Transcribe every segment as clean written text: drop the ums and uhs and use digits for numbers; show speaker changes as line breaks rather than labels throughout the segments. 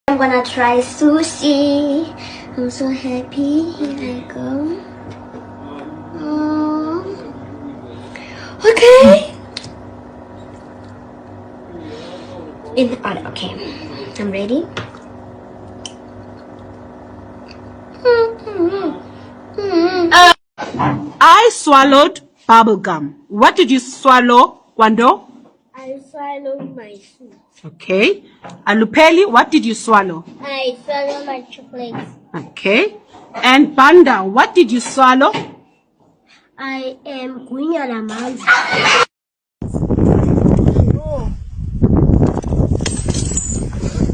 I'm gonna try sushi. I'm so happy. Here I go. Okay. In the order. Okay. I'm ready.
I swallowed bubble gum. What did you swallow, Wando?
I swallowed my soup.
Okay. Alupeli, what did you swallow?
I swallowed my chocolates.
Okay. And Panda, what did you swallow?
I am going on a mouse.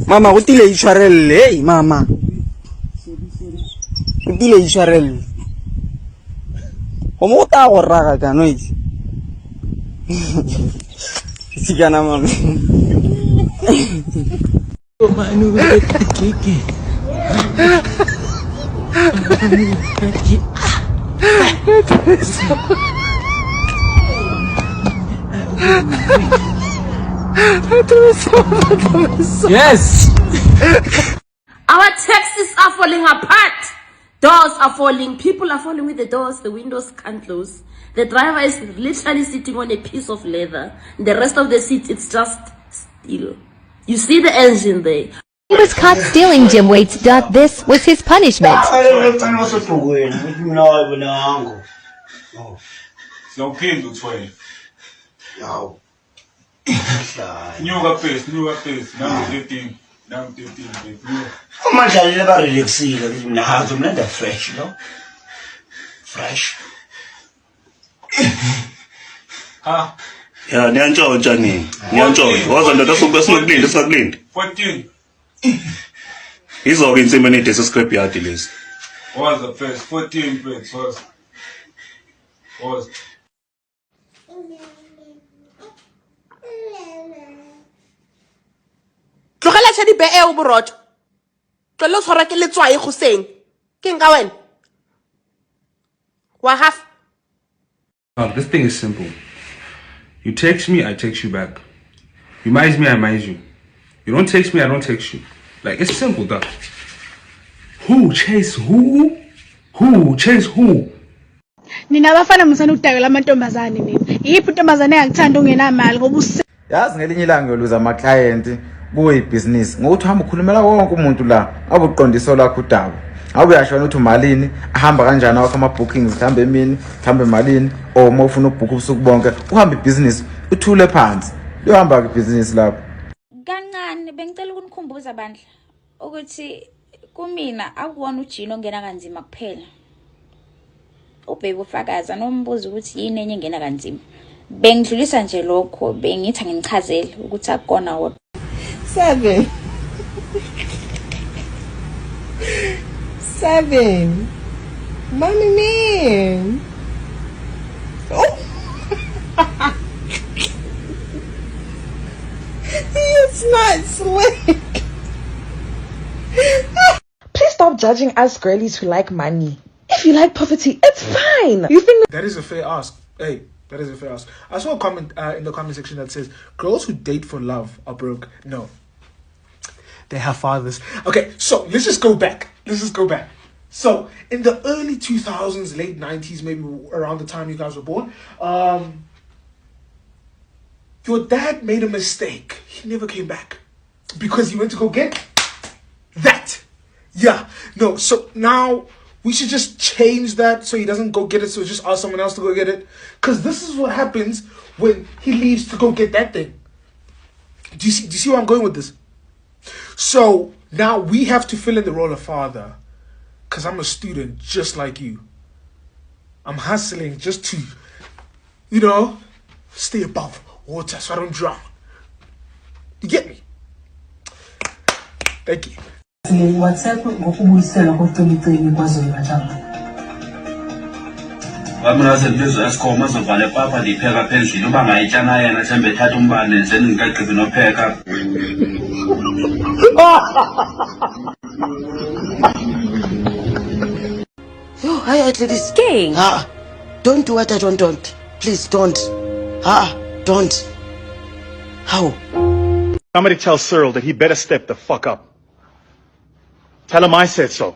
Mama, utile ishwarelle, hey mama. Utile ishwarelle. Como uta gorraga ka noise. Sigana mama. Manu keke. Yes.
Our taxis are falling apart. Doors are falling. People are falling with the doors. The windows can't close. The driver is literally sitting on a piece of leather. The rest of the seat, it's just steel. You see the engine there.
He was caught stealing gym weights. This was his punishment.
Nyuka face, now 13. Now 13, babe.
Mangiare le barre relaxile, non è fresh, no? Fresh.
Ha?
Yeah, niyantshontsa nini. Niyantshontsa. Waza ndoda singakulindi.
14.
Izoke insimbi enide scrap yard lezi.
Was the first 14 plates was.
Tlogela tshedi be e o borotho. Tlole tshwara ke letswae goseng. Ke nka wena. Wa half.
This thing is simple. You text me, I text you back. You mize me, I mize you. You don't text me, I don't text you. Like, it's simple, dog. Who chase who? Who chase who?
Nina abafana musana ukudakela amantombazane nina. Yiphi intombazane engithanda ungenamali ngoba
Yazi ngelinye ilanga yoluza ama client buyi business. Ngokuthi hamba ukhulumela wonke umuntu la, abuqondiso lakho udaba. Awube yashona ukuthi umalini, ahamba kanjani awakho ama bookings, hamba emini, hamba emalini, or uma ufuna ukubook ubusuku bonke, uhamba ibusiness, uthule phansi. Uyohamba ke business lapho.
Kancane bengicela ukunikhumbuza bandla ukuthi kumina akuwona ujino ongena kanzima kuphela. Ubheke ufakaza nombuzo ukuthi yini enye engena kanzima. Bengidlulisa nje lokho, bengithi nginichazele ukuthi akukona wona.
7. 7. Mommy man. Oh. It's not slick. Please stop judging us girlies who like money. If you like poverty, it's fine. You think
that is a fair ask. Hey, that is a fair ask. I saw a comment in the comment section that says girls who date for love are broke. No, they have fathers. Okay, so let's just go back. So in the early 2000s, late 90s, maybe around the time you guys were born, your dad made a mistake. He never came back because he went to go get that. Yeah, no. So now we should just change that so he doesn't go get it. So just ask someone else to go get it. Because this is what happens when he leaves to go get that thing. Do you see where I'm going with this? So now we have to fill in the role of father. Because I'm a student just like you. I'm hustling just to, you know, stay above water so I don't drown. You get me? Thank you.
WhatsApp ngokubuyisela koCimicimi kwaZulu-Natal.
Mina sengibizo SLFCAV azovale papa ndipheka apha endlini uba ngayitshana yena thembe ethatha umbane nje ngingaqhibi nopheka.
Yo, hi ladies. King. Don't do what I don't. Please don't. Don't. How?
Somebody tell Cyril that he better step the fuck up. Tell him I said so.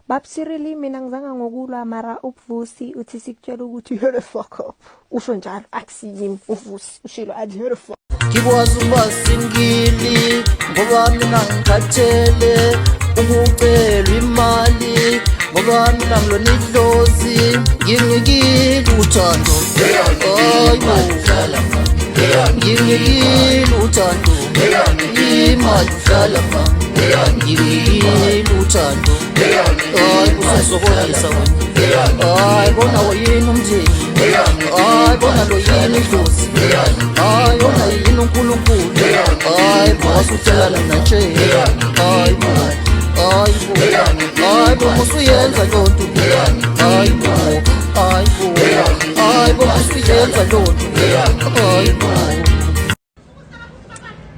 Babsirili mina ngizanga ngokulwa mara ubuvusi uthi sikutshela ukuthi you the fuck up. Usho njalo akusiyimi uvusi ushilo athi you the fuck.
Ngikwazi ubasingili ngoba mina ngikhathele ukucela imali ngoba mina ngilona idlozi ngingikile uthando ngingikile uthando imali hlala ma ngingikile uthando uzosokolisa wena bona uyini umndeni bona lo yini idlozi yona yini uNkulunkulu bawasutelana nanje bo musuyenza lonto bo musuyenza lonto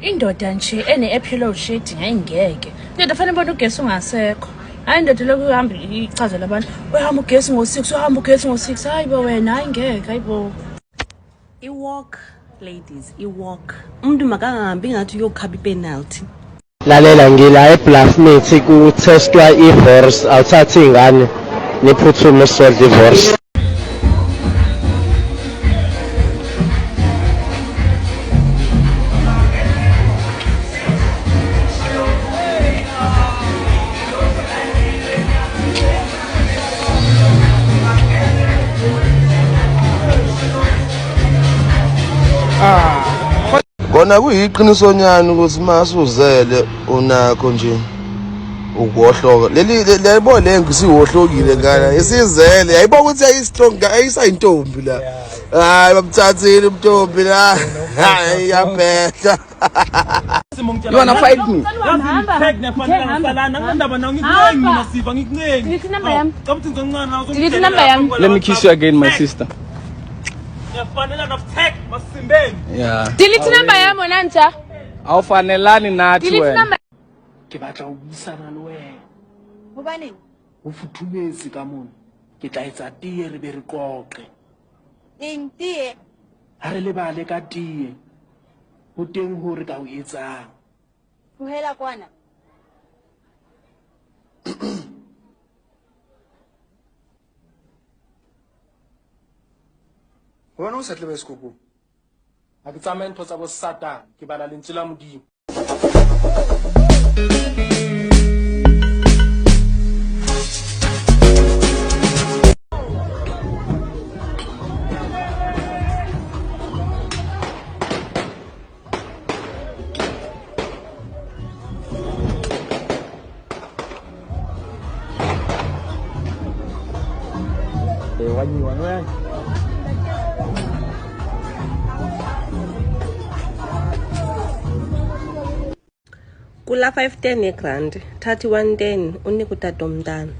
indoda nje ene-epilogue shade ngayingeke indoda fanele bona ugesi ungasekho hayi indoda lokhu uhamba ichazela abantu uyahamba ugesi ngo-6 uhamba ugesi ngo-6 hayi bo wena hayi ngeke hayi bo
I-walk ladies i-walk umuntu makangahambi ngathi uyokhaba ipenalty.
Lalela ngila eBlackmate ku-testwa i-divorce awuthatha ingane niphuthume solve divorce.
Kona kuyiqiniso nyani ukuthi masuzele unakho nje ukuwohloka lebo lengi siwohlokile ngana isizele ayibo ukuthi ayistrong ayisayintombi la hayi bamthathile umntombi la hayi yaphehla.
You wanna fight me? Let me kiss you again, my sister. Yeah.
Delete number yami wena nja.
Awufanelani nathi
Delete
wena.
number.
Ke batla go buisana le wena.
Hobaneng?
O futhumetse ka mona. Ke tla etsa tie re be re qoqe.
Eng tie?
Ha re lebale ka tie. Ho teng hore ka o etsang.
Tlohela kwana.
Wena o sa tlebe sekopong. Ha ke tsamaye ntho tsa bo Satan, ke bala lentswe la Modimo. Wanyiwa wena.
Kula 510 yegrand, 3110 unika utata omntana.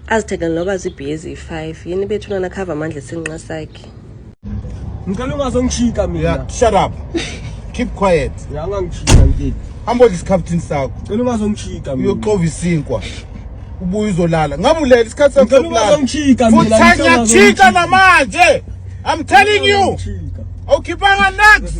Azithekele noba zibhiezi 5 yini bethuna na cover amandla sinqa sakhe.
Ngicela ungazongishika mina.
Yeah, shut up. Keep quiet.
Ya ngangishika ngiki.
Hamba isikhaphini sakho.
Ngicela ungazongishika mina.
Uyoxova isinkwa. Ubuye uzolala. Ngamulela isikhathi sakho
sokulala. Ngicela ungazongishika mina.
Futhanya chika namanje. I'm telling you. Awukhipanga nuts.